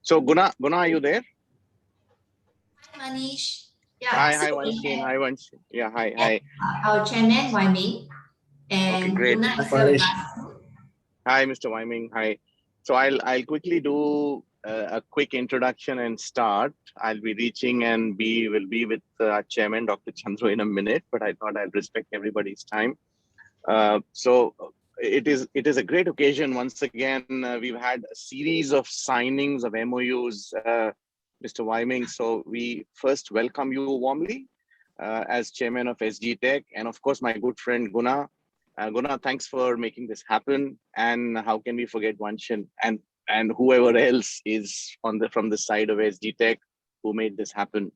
So Guna, are you there? Hi, Manish. Yeah. Hi, Vanshin. Hi, Vanshin. Yeah, hi. Our chairman, Wai Ming, and Okay, great. Guna is here with us. Hi, Mr. Wyming. Hi. So I'll quickly do a quick introduction and start. I'll be reaching and will be with our chairman, Dr. Chandru, in a minute, but I thought I'll respect everybody's time. So it is a great occasion. Once again, we've had a series of signings of MOUs, Mr. Wyming. So we first welcome you warmly as chairman of SGTech, and of course, my good friend Guna. Guna, thanks for making this happen. And how can we forget Vanshin and whoever else is from the side of SGTech who made this happen.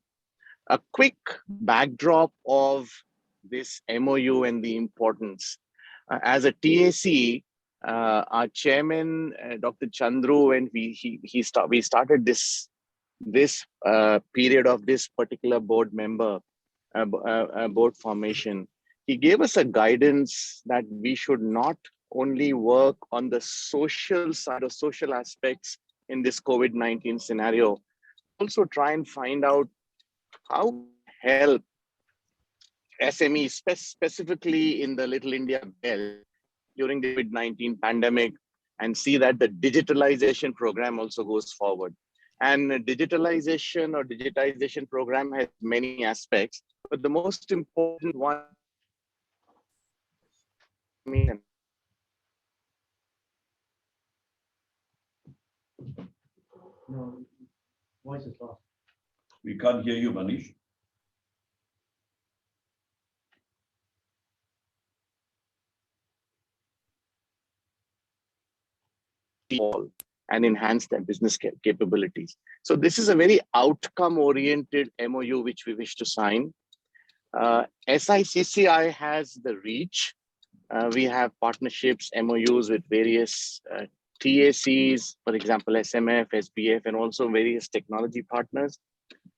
A quick backdrop of this MOU and the importance. As a TAC, our chairman, Dr. Chandru, when we started this period of this particular board member board formation, he gave us a guidance that we should not only work on the social side or social aspects in this COVID-19 scenario, also try and find out how help SMEs, specifically in the Little India belt during the COVID-19 pandemic, and see that the digitalization program also goes forward. And digitization program has many aspects, but the most important one, No, voice is lost. We can't hear you, Manish. And enhance their business capabilities. So this is a very outcome-oriented MOU which we wish to sign. SICCI has the reach. We have partnerships, MOUs with various TACs, for example, SMF, SBF, and also various technology partners.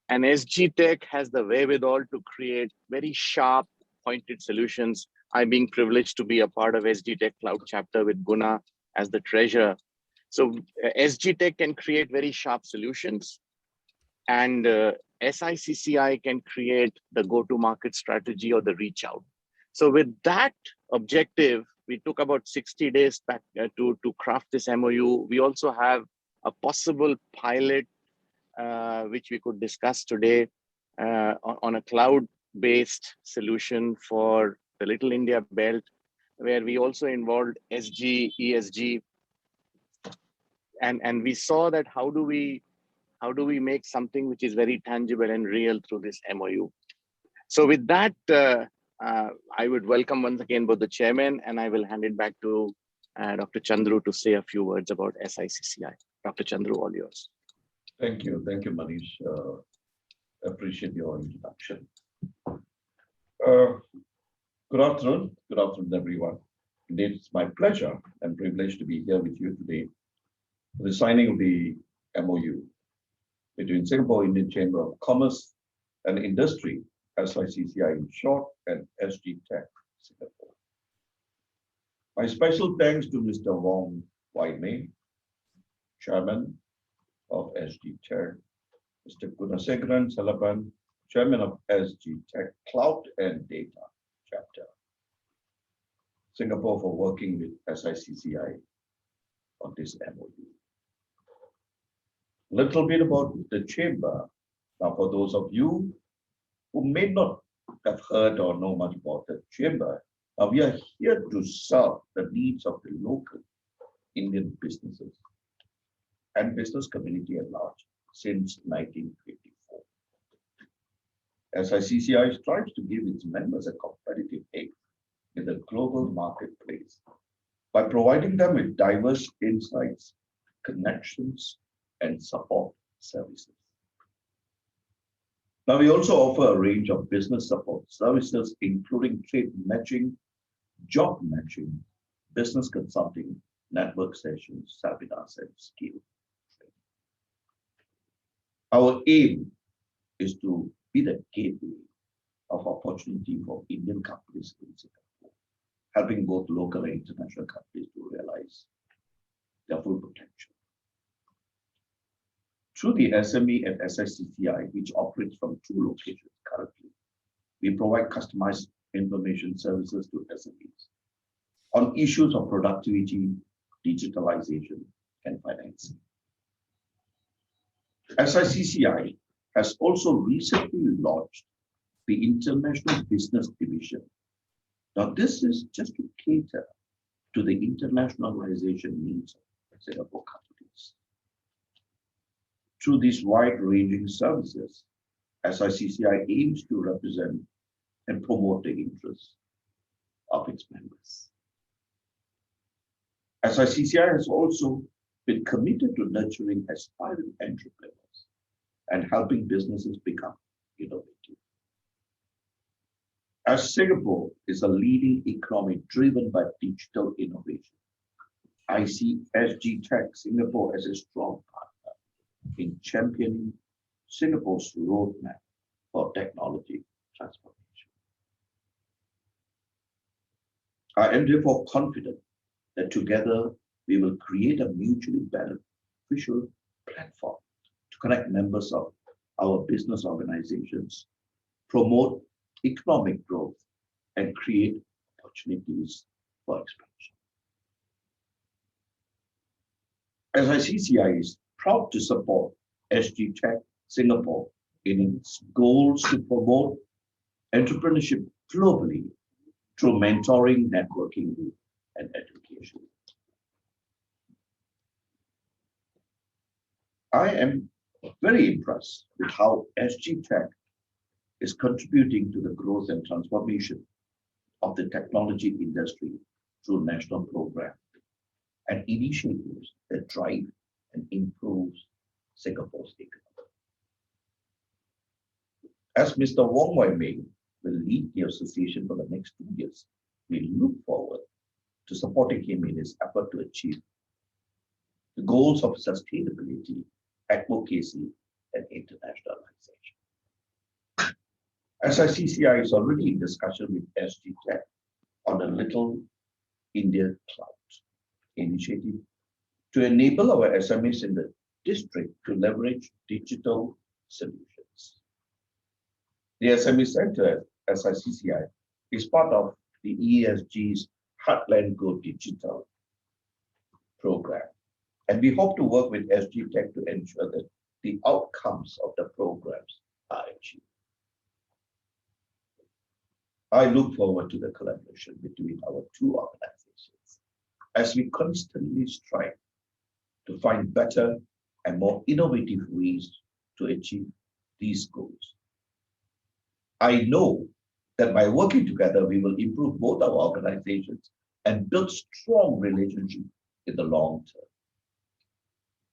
And SGTech has the wherewithal to create very sharp, pointed solutions. I'm being privileged to be a part of SGTech Cloud chapter with Guna as the treasurer. So SGTech can create very sharp solutions, and SICCI can create the go-to-market strategy or the reach out. So with that objective, we took about 60 days back to craft this MOU. We also have a possible pilot, which we could discuss today on a cloud-based solution for the Little India belt, where we also involved SG, ESG, and we saw that how do we make something which is very tangible and real through this MOU. So with that, I would welcome once again both the chairman, and I will hand it back to Dr. Chandru to say a few words about SICCI. Dr. Chandru, all yours. Thank you, Manish. Appreciate your introduction. Good afternoon, everyone. Indeed, it's my pleasure and privilege to be here with you today for the signing of the MOU between Singapore Indian Chamber of Commerce and Industry, SICCI in short, and SGTech Singapore. My special thanks to Mr. Wai Ming, Chairman of SGTech, Mr. Gunasekharan Salaban, Chairman of SGTech Cloud and Data Chapter, Singapore, for working with SICCI on this MOU. Little bit about the chamber. Now, for those of you who may not have heard or know much about the chamber, we are here to serve the needs of the local Indian businesses and business community at large since 1954. SICCI strives to give its members a competitive edge in the global marketplace by providing them with diverse insights, connections, and support services. Now, we also offer a range of business support services, including trade matching, job matching, business consulting, network sessions, seminars, and skill training. Our aim is to be the gateway of opportunity for Indian companies in Singapore, helping both local and international companies to realize their full potential. Through the SME at SICCI, which operates from 2 locations currently, we provide customized information services to SMEs on issues of productivity, digitalization, and financing. SICCI has also recently launched the International Business Division. Now, this is just to cater to the internationalization needs of Singapore companies. Through these wide-ranging services, SICCI aims to represent and promote the interests of its members. SICCI has also been committed to nurturing aspiring entrepreneurs and helping businesses become innovative. As Singapore is a leading economy driven by digital innovation, I see SGTech Singapore as a strong partner in championing Singapore's roadmap for technology transformation. I am therefore confident that together we will create a mutually beneficial platform to connect members of our business organizations, promote economic growth, and create opportunities for expansion. SICCI is proud to support SGTech Singapore in its goals to promote entrepreneurship globally through mentoring, networking, and education. I am very impressed with how SGTech is contributing to the growth and transformation of the technology industry through national programs and initiatives that drive and improve Singapore's economy. As Mr. Wong Wai Ming will lead the association for the next 2 years, we look forward to supporting him in his effort to achieve the goals of sustainability, advocacy, and internationalization. SICCI is already in discussion with SGTech on the Little India Cloud initiative to enable our SMEs in the district to leverage digital solutions. The SME Center at SICCI is part of the ESG's Heartland Go Digital program, and we hope to work with SGTech to ensure that the outcomes of the programs are achieved. I look forward to the collaboration between our 2 organizations as we constantly strive to find better and more innovative ways to achieve these goals. I know that by working together, we will improve both our organizations and build strong relationships in the long term.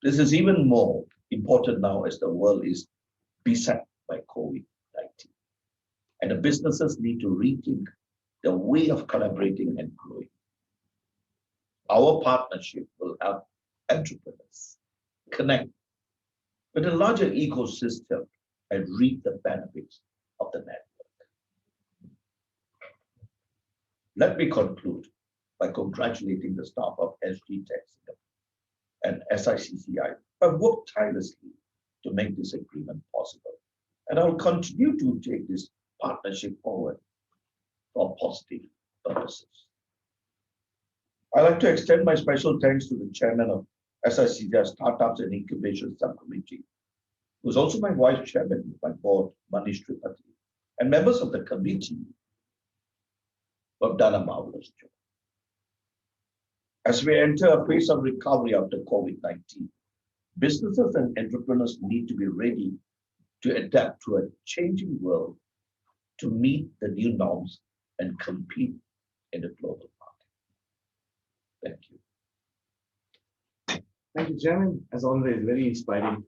This is even more important now as the world is beset by COVID-19. And the businesses need to rethink the way of collaborating and growing. Our partnership will help entrepreneurs connect with a larger ecosystem and reap the benefits of the network. Let me conclude by congratulating the staff of SGTech and SICCI who have worked tirelessly to make this agreement possible. And I will continue to take this partnership forward for positive purposes. I'd like to extend my special thanks to the chairman of SICCI Startups and Incubation Subcommittee, who is also my vice chairman of my board, Manish Tripathi, and members of the committee who have done a marvelous job. As we enter a phase of recovery after COVID-19, businesses and entrepreneurs need to be ready to adapt to a changing world to meet the new norms and compete in the global market. Thank you. Thank you, Chairman. As always, very inspiring.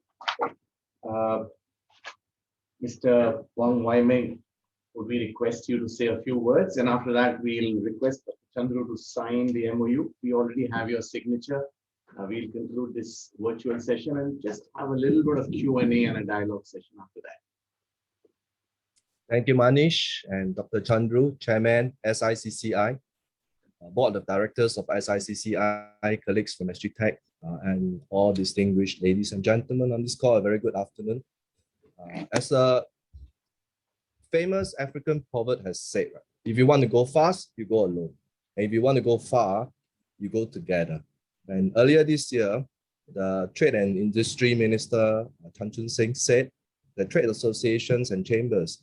Mr. Wong Wai Ming, would we request you to say a few words, and after that we'll request Chandru to sign the MoU. We already have your signature. We'll conclude this virtual session and just have a little bit of Q&A and a dialogue session after that. Thank you, Manish and Dr. Chandru, Chairman, SICCI, Board of Directors of SICCI, colleagues from SGTech, and all distinguished ladies and gentlemen on this call, a very good afternoon. As a famous African proverb has said, right, if you want to go fast, you go alone. And if you want to go far, you go together. And earlier this year, the Trade and Industry Minister, Tan Chun Sing, said that trade associations and chambers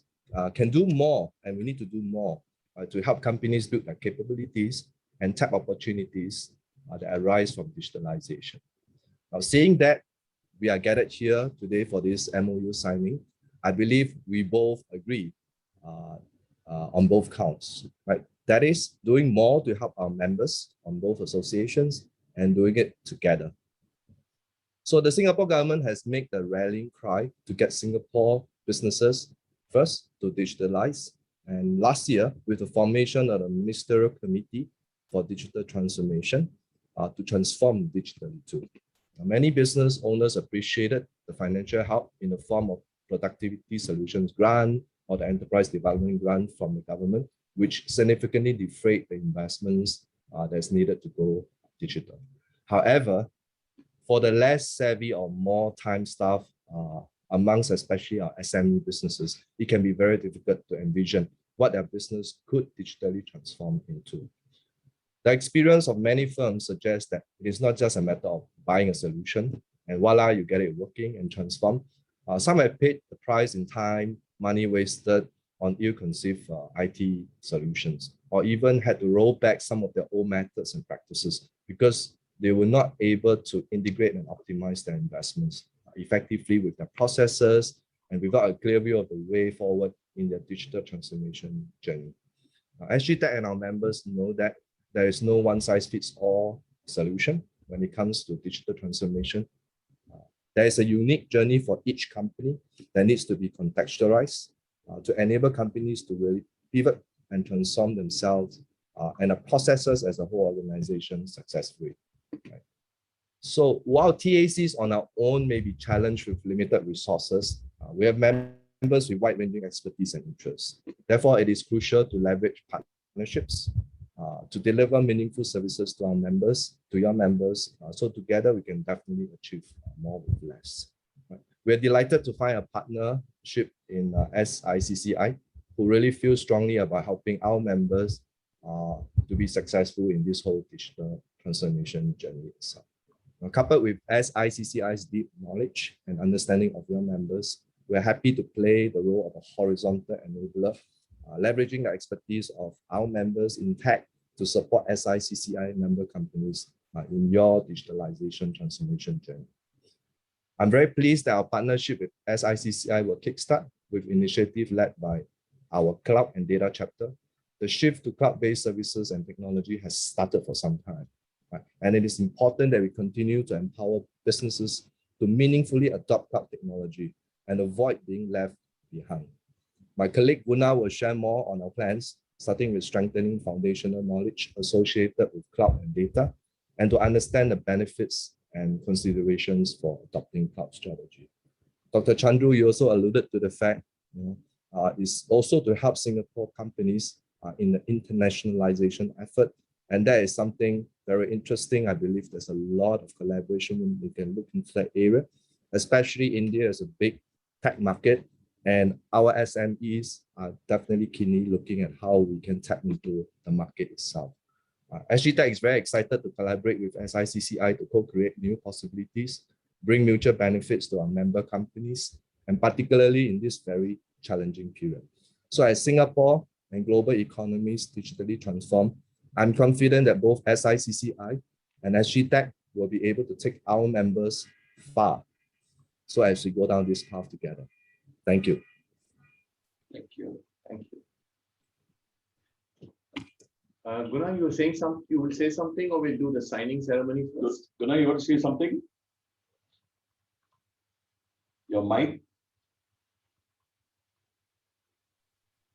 can do more, and we need to do more to help companies build their capabilities and tap opportunities that arise from digitalization. Now, seeing that we are gathered here today for this MoU signing, I believe we both agree on both counts, right? That is doing more to help our members on both associations and doing it together. So the Singapore government has made the rallying cry to get Singapore businesses first to digitalize. And last year, with the formation of the Ministerial Committee for Digital Transformation to transform digitally too. Many business owners appreciated the financial help in the form of productivity solutions grant or the enterprise development grant from the government, which significantly defrayed the investments that's needed to go digital. However, for the less savvy or more time staff amongst especially our SME businesses, it can be very difficult to envision what their business could digitally transform into. The experience of many firms suggests that it is not just a matter of buying a solution and voila, you get it working and transform. Some have paid the price in time, money wasted on ill-conceived IT solutions, or even had to roll back some of their old methods and practices because they were not able to integrate and optimize their investments effectively with their processes and without a clear view of the way forward in their digital transformation journey. SGTech and our members know that there is no one-size-fits-all solution when it comes to digital transformation. There is a unique journey for each company that needs to be contextualized to enable companies to really pivot and transform themselves and the processes as a whole organization successfully. Right. So while TACs on our own may be challenged with limited resources, we have members with wide-ranging expertise and interests. Therefore, it is crucial to leverage partnerships to deliver meaningful services to our members, to your members. So together we can definitely achieve more with less. Right. We're delighted to find a partnership in SICCI who really feel strongly about helping our members to be successful in this whole digital transformation journey itself. Now, coupled with SICCI's deep knowledge and understanding of your members, we're happy to play the role of a horizontal enabler, leveraging the expertise of our members in tech to support SICCI member companies in your digitalization transformation journey. I'm very pleased that our partnership with SICCI will kickstart with initiative led by our cloud and data chapter. The shift to cloud-based services and technology has started for some time. Right? And it is important that we continue to empower businesses to meaningfully adopt cloud technology and avoid being left behind. My colleague Guna will share more on our plans, starting with strengthening foundational knowledge associated with cloud and data, and to understand the benefits and considerations for adopting cloud strategy. Dr. Chandru, you also alluded to the fact is also to help Singapore companies in the internationalization effort. And that is something very interesting. I believe there's a lot of collaboration when we can look into that area, especially India is a big tech market. And our SMEs are definitely keenly looking at how we can tap into the market itself. SGTech is very excited to collaborate with SICCI to co-create new possibilities, bring mutual benefits to our member companies, and particularly in this very challenging period. So as Singapore and global economies digitally transform, I'm confident that both SICCI and SGTech will be able to take our members far. So as we go down this path together. Thank you. Thank you. Thank you. Guna, you were saying something. You will say something, or we'll do the signing ceremony first. Guna, you want to say something? Your mic?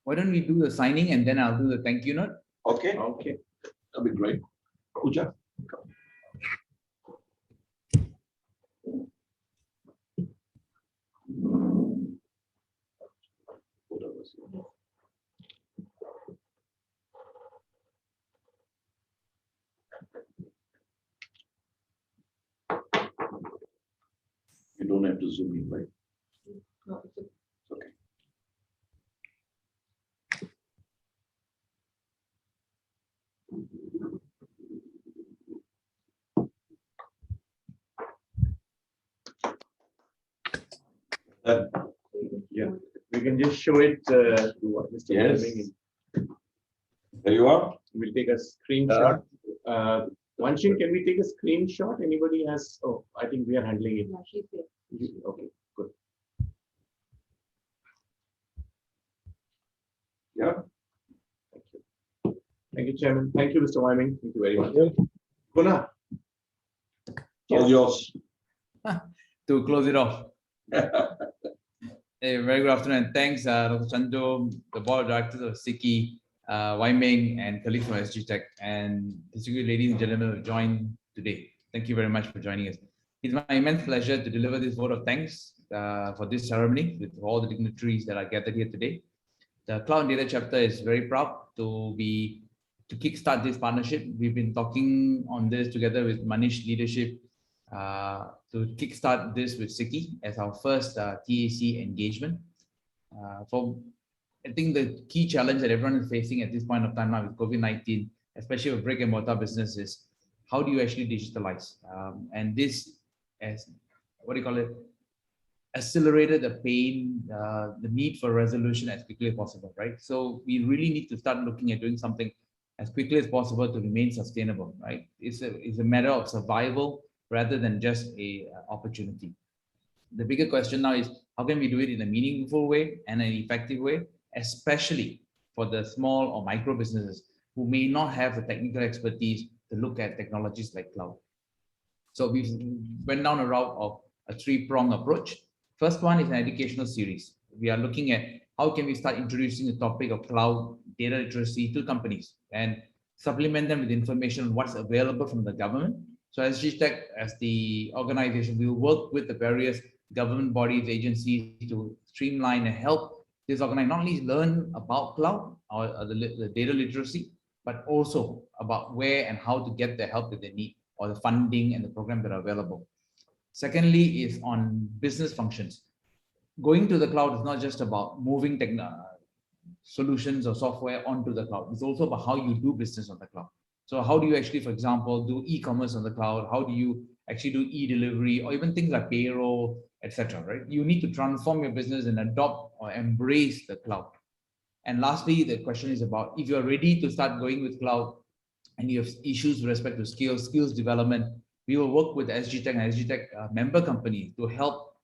Why don't we do the signing and then I'll do the thank you note? Okay. Okay. That'll be great. Pooja? have to zoom in, right? No, it's Okay. Yeah, we can just show it to what Mr. Yes. Wiming. There you are. We'll take a screenshot. Vanshin, can we take a screenshot? Anybody has? Oh, I think we are handling it. Yeah, she's there. Okay, good. Yeah. Thank you, Chairman. Thank you, Mr. Wiming. Thank you very much. Guna. All yours. To close it off. A very good afternoon. Thanks, Dr. Chandru, the board of directors of SICCI, Wiming, and colleagues from SGTech, and distinguished ladies and gentlemen who joined today. Thank you very much for joining us. It's my immense pleasure to deliver this vote of thanks for this ceremony with all the dignitaries that are gathered here today. The Cloud and Data chapter is very proud to kickstart this partnership. We've been talking on this together with Manish's leadership to kickstart this with SICCI as our first TAC engagement. I think the key challenge that everyone is facing at this point of time now with COVID-19, especially with brick and mortar business, is how do you actually digitalize? And this, as what do you call it, accelerated the pain, the need for resolution as quickly as possible, right? So we really need to start looking at doing something as quickly as possible to remain sustainable, right? It's a matter of survival rather than just a opportunity. The bigger question now is how can we do it in a meaningful way and an effective way, especially for the small or micro businesses who may not have the technical expertise to look at technologies like cloud. So we went down a route of a three-pronged approach. First one is an educational series. We are looking at how can we start introducing the topic of cloud data literacy to companies and supplement them with information on what's available from the government. So as SGTech, as the organization, we will work with the various government bodies, agencies to streamline and help this organization not only learn about cloud or the data literacy, but also about where and how to get the help that they need or the funding and the programs that are available. Secondly is on business functions. Going to the cloud is not just about moving solutions or software onto the cloud. It's also about how you do business on the cloud. So how do you actually, for example, do e-commerce on the cloud? How do you actually do e-delivery or even things like payroll, etc., right? You need to transform your business and adopt or embrace the cloud. And lastly, the question is about if you're ready to start going with cloud and you have issues with respect to skills development, we will work with SGTech and SGTech member companies to help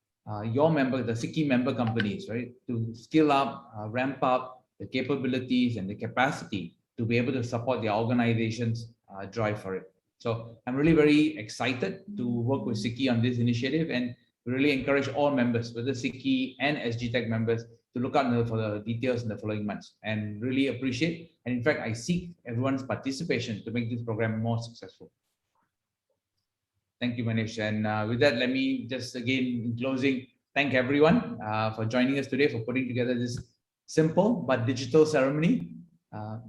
your member, the SICCI member companies, right, to skill up, ramp up the capabilities and the capacity to be able to support their organization's drive for it. So I'm really very excited to work with SICCI on this initiative and really encourage all members, whether SICCI and SGTech members, to look out for the details in the following months and really appreciate. And in fact, I seek everyone's participation to make this program more successful. Thank you, Manish. And with that, let me just again, in closing, thank everyone for joining us today, for putting together this simple but digital ceremony.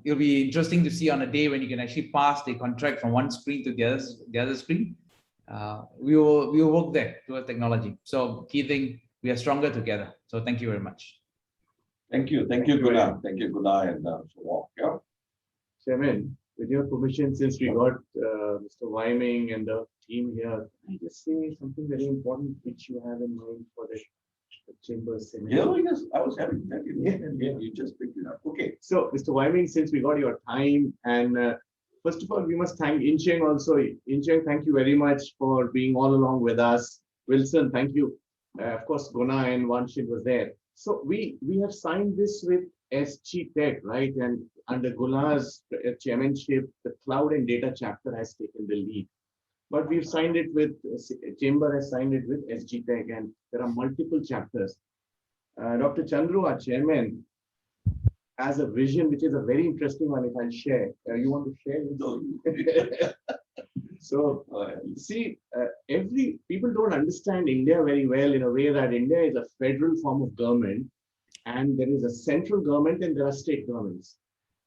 It'll be interesting to see on a day when you can actually pass the contract from one screen to the other screen. We will work there towards technology. So key thing, we are stronger together. So thank you very much. Thank you, Guna. Thank you, Guna, and so on. Yeah. Chairman, with your permission, since we got Mr. Wiming and the team here, can I just say something very important which you have in mind for the Chambers seminar? Yeah, yes, I was having that. Yeah, you just picked it up. Okay. So, Mr. Wiming, since we got your time, and first of all, we must thank Incheng also. Incheng, thank you very much for being all along with us. Wilson, thank you. Of course, Guna and Vanshin was there. So we have signed this with SGTech, right? And under Guna's chairmanship, the cloud and data chapter has taken the lead. But we've signed it with, Chamber has signed it with SGTech, and there are multiple chapters. Dr. Chandru, our chairman, has a vision, which is a very interesting one, if I'll share. You want to share? No. So, see, people don't understand India very well in a way that India is a federal form of government, and there is a central government and there are state governments.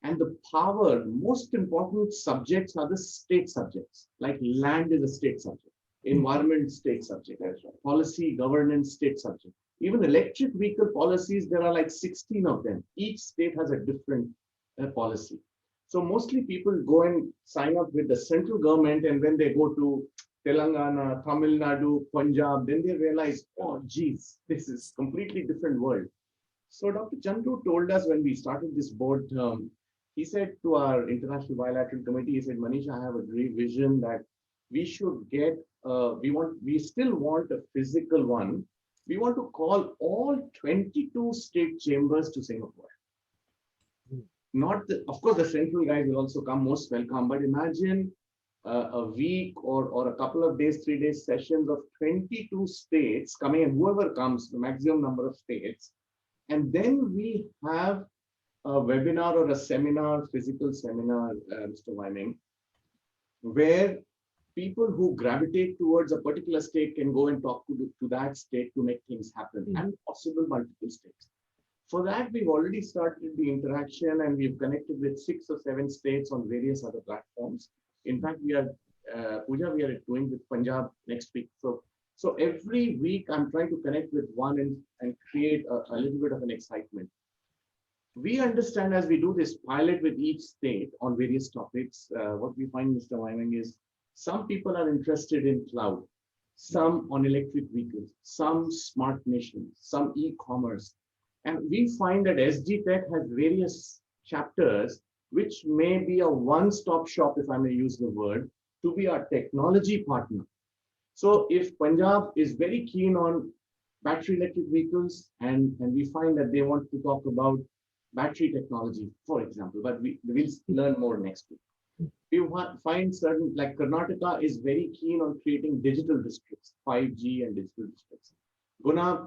And the power, most important subjects are the state subjects, like land is a state subject. environment state subject, policy, governance state subject. Even electric vehicle policies, there are like 16 of them. Each state has a different policy. So mostly people go and sign up with the central government, and when they go to Telangana, Tamil Nadu, Punjab, then they realize, oh, geez, this is completely different world. So Dr. Chandru told us when we started this board term, he said to our International Bilateral Committee, he said, Manish, I have a great vision that we should get, we still want a physical one. We want to call all 22 state chambers to Singapore. Not the, of course, the central guys will also come, most welcome, but imagine a week or a couple of days, 3 days sessions of 22 states coming, and whoever comes, the maximum number of states. And then we have a webinar or a seminar, physical seminar, Mr. Wiming, where people who gravitate towards a particular state can go and talk to that state to make things happen, and possible multiple states. For that, we've already started the interaction, and we've connected with 6 or 7 states on various other platforms. In fact, we are, Pooja, we are doing with Punjab next week. So every week I'm trying to connect with one and create a little bit of an excitement. We understand as we do this pilot with each state on various topics, what we find, Mr. Wiming, is some people are interested in cloud, some on electric vehicles, some smart nations, some e-commerce. And we find that SGTech has various chapters which may be a one-stop shop, if I may use the word, to be our technology partner. So if Punjab is very keen on battery electric vehicles, and we find that they want to talk about battery technology, for example, but we'll learn more next week. We find certain, like Karnataka is very keen on creating digital districts, 5G and digital districts. Guna,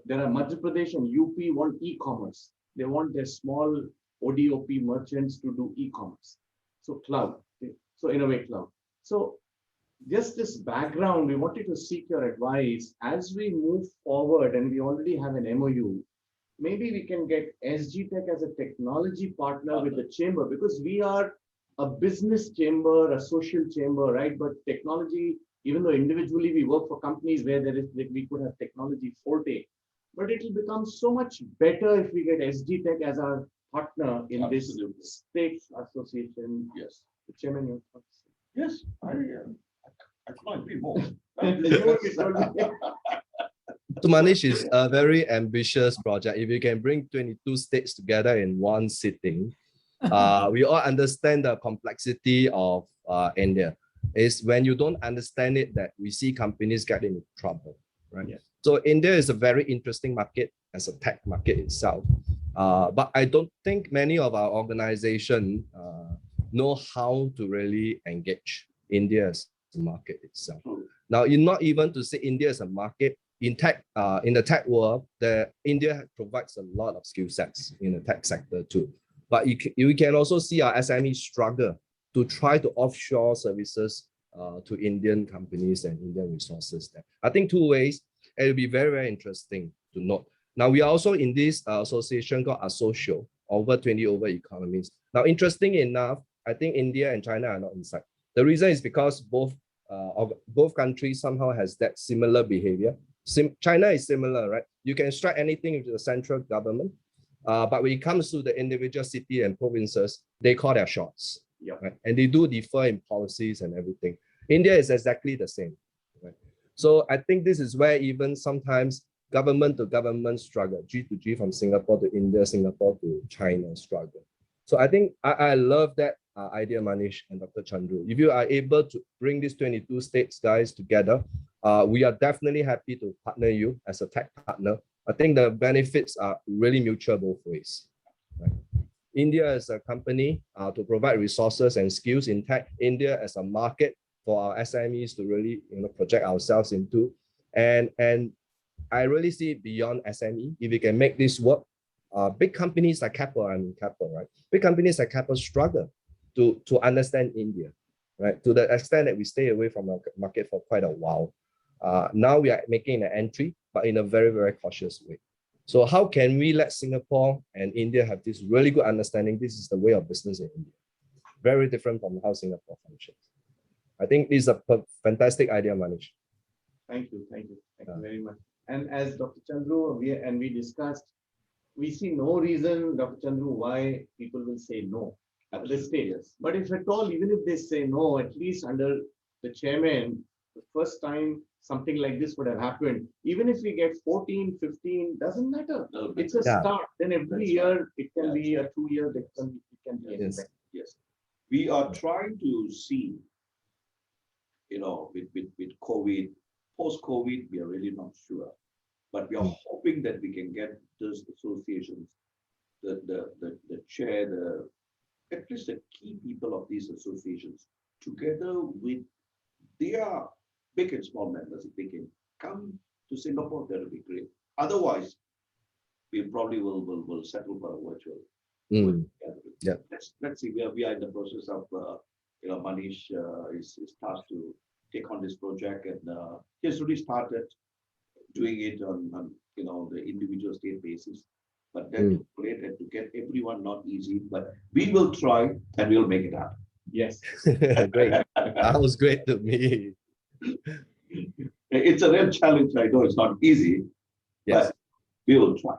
there are Madhya Pradesh and UP want e-commerce. They want their small ODOP merchants to do e-commerce. So cloud, so innovate cloud. So just this background, we wanted to seek your advice as we move forward, and we already have an MoU. Maybe we can get SGTech as a technology partner with the chamber, because we are a business chamber, a social chamber, right? But technology, even though individually we work for companies where we could have technology forte, but it will become so much better if we get SGTech as our partner in this state association. Yes. The chairman, your thoughts? Yes, I can't agree more. To Manish is a very ambitious project. If you can bring 22 states together in one sitting, we all understand the complexity of India. Is when you don't understand it that we see companies get into trouble, right? Yes. So India is a very interesting market as a tech market itself. But I don't think many of our organizations know how to really engage India as a market itself. Now, not even to say India as a market, in tech, in the tech world, India provides a lot of skill sets in the tech sector too. But you can also see our SMEs struggle to try to offshore services to Indian companies and Indian resources there. I think 2 ways, it will be very, very interesting to note. Now, we are also in this association called Associo, over 20 over economies. Now, interesting enough, I think India and China are not inside. The reason is because both countries somehow has that similar behavior. China is similar, right? You can strike anything with the central government, but when it comes to the individual city and provinces, they call their shots. Yeah. Right? And they do differ in policies and everything. India is exactly the same. Right? So I think this is where even sometimes government to government struggle, G to G from Singapore to India, Singapore to China struggle. So I think I love that idea, Manish and Dr. Chandru. If you are able to bring these 22 states guys together, we are definitely happy to partner you as a tech partner. I think the benefits are really mutual both ways. Right? India as a company to provide resources and skills in tech, India as a market for our SMEs to really project ourselves into. And I really see it beyond SME. If we can make this work, big companies like Keppel, right? Big companies like Keppel struggle to understand India, right? To the extent that we stay away from the market for quite a while. Now we are making an entry, but in a very, very cautious way. So how can we let Singapore and India have this really good understanding? This is the way of business in India. Very different from how Singapore functions. I think this is a fantastic idea, Manish. Thank you very much. And as Dr. Chandru, we discussed, we see no reason, Dr. Chandru, why people will say no at this stage. But if at all, even if they say no, at least under the chairman, the first time something like this would have happened, even if we get 14, 15, doesn't matter. It's a start. Then every year it can be a 2 years, it can be anything. Yes. We are trying to see, with COVID, post-COVID, we are really not sure. But we are hoping that we can get those associations, the chair, at least the key people of these associations, together with their big and small members, if they can come to Singapore, that would be great. Otherwise, we probably will settle for a virtual. Yeah. Let's see. We are in the process of, Manish is tasked to take on this project, and he's already started doing it on the individual state basis. But that to create and to get everyone not easy. But we will try and we'll make it happen. Yes. Great. That was great to me. It's a real challenge. I know it's not easy, but we will try.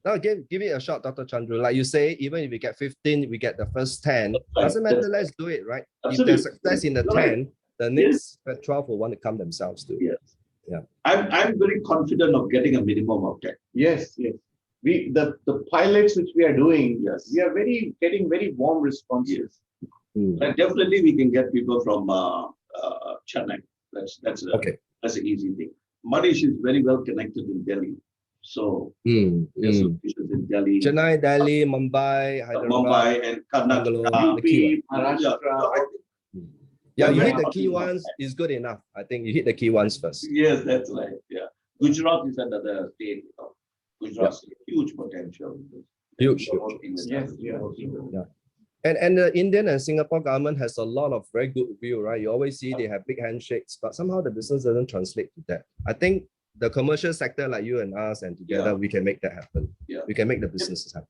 Now, give it a shot, Dr. Chandru. Like you say, even if we get 15, we get the first 10. Doesn't matter, let's do it, right? Absolutely. If there's success in the 10, the next 12 will want to come themselves too. Yes. Yeah. I'm very confident of getting a minimum of 10. Yes. The pilots which we are doing, we are getting very warm responses. And definitely we can get people from Chennai. That's an easy thing. Manish is very well connected in Delhi. So there's officials in Delhi. Chennai, Delhi, Mumbai, Hyderabad, and Karnataka, UP, Maharashtra. Yeah, you hit the key ones is good enough. I think you hit the key ones first. Yes, that's right. Yeah. Gujarat is another state. Gujarat has huge potential. Huge. Yes. Yeah. And the Indian and Singapore government has a lot of very good view, right? You always see they have big handshakes, but somehow the business doesn't translate to that. I think the commercial sector like you and us and together, we can make that happen. Yeah. We can make the businesses happen.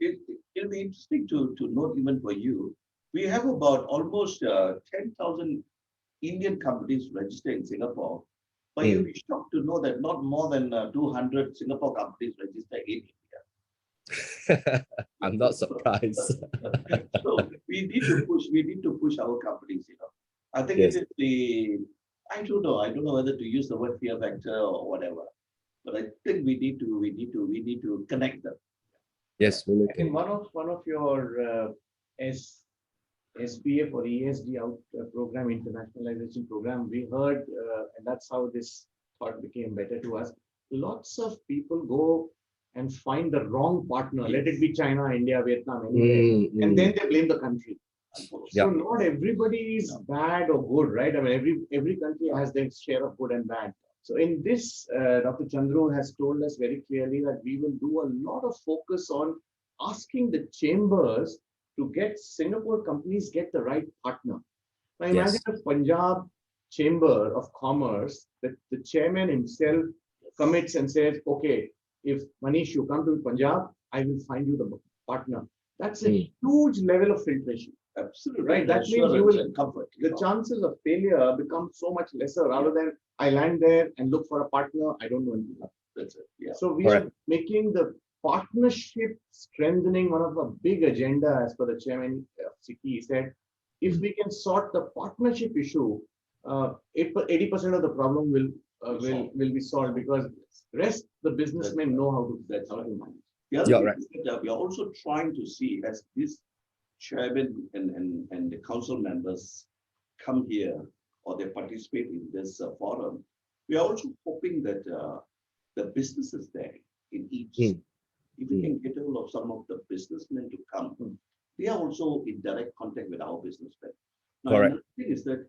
It'll be interesting to note even for you. We have about almost 10,000 Indian companies registered in Singapore, but you'll be shocked to know that not more than 200 Singapore companies registered in India. I'm not surprised. So we need to push our companies. I think it is I don't know whether to use the word fear factor or whatever, but I think we need to connect them. Yes, we need I think one of your SBF or ESD program, internationalization program, we heard, and that's how this thought became better to us. Lots of people go and find the wrong partner. Let it be China, India, Vietnam, anywhere, and then they blame the country. So not everybody is bad or good, right? I mean, every country has their share of good and bad. So in this, Dr. Chandru has told us very clearly that we will do a lot of focus on asking the chambers to get Singapore companies get the right partner. Now imagine a Punjab Chamber of Commerce, that the chairman himself commits and says, okay, if Manish, you come to Punjab, I will find you the partner. That's a huge level of filtration. Absolutely. Right. That means you will comfort. The chances of failure become so much lesser rather than I land there and look for a partner. I don't know anything. That's it. Yeah. So we are making the partnership strengthening one of the big agenda as per the chairman of SICCI. He said, if we can sort the partnership issue, 80% of the problem will be solved, because rest the businessmen know how to manage. The other thing is that we are also trying to see, as this chairman and the council members come here or they participate in this forum, we are also hoping that the businesses there in each, if we can get hold of some of the businessmen to come, they are also in direct contact with our businessmen. Now, another thing is that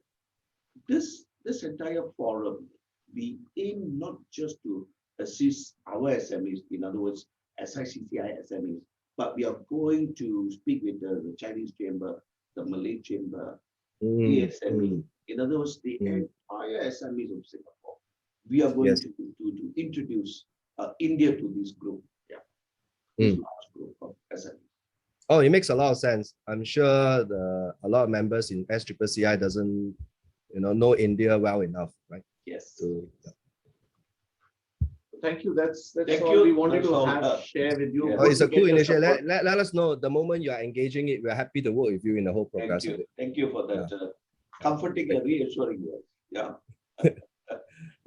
this entire forum, we aim not just to assist our SMEs, in other words, SICCI SMEs, but we are going to speak with the Chinese chamber, the Malay chamber, the SME. In other words, the entire SMEs of Singapore. We are going to introduce India to this group, this large group of SMEs. Oh, it makes a lot of sense. I'm sure a lot of members in SCCI doesn't, know India well enough, right? Yes. So, Thank you. That's Thank all you. we wanted That's to all. share with you. Yeah. oh, it's a Good to cool get your initiative. support. Let us know the moment you are engaging it. We're happy to work with you in the whole Thank progress of you. it. Thank you for that comforting and reassuring words. Yeah.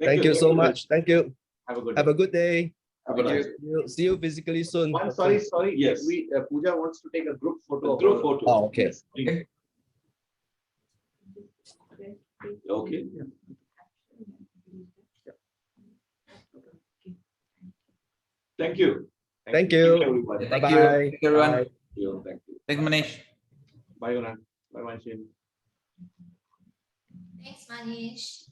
Thank you so much. Thank you. Have a good Have a good day. Have a nice See you physically soon. Sorry. Yes. We Pooja wants to take a group photo. group photo. Oh, okay. Yes, please. Okay. Thank you. Thank you. Everybody. Thank Bye-bye. you. Thank you, everyone. Bye. Thank you. Thank you. Thanks, Manish. Bye, Yona. Bye, Shin. Thanks, Manish.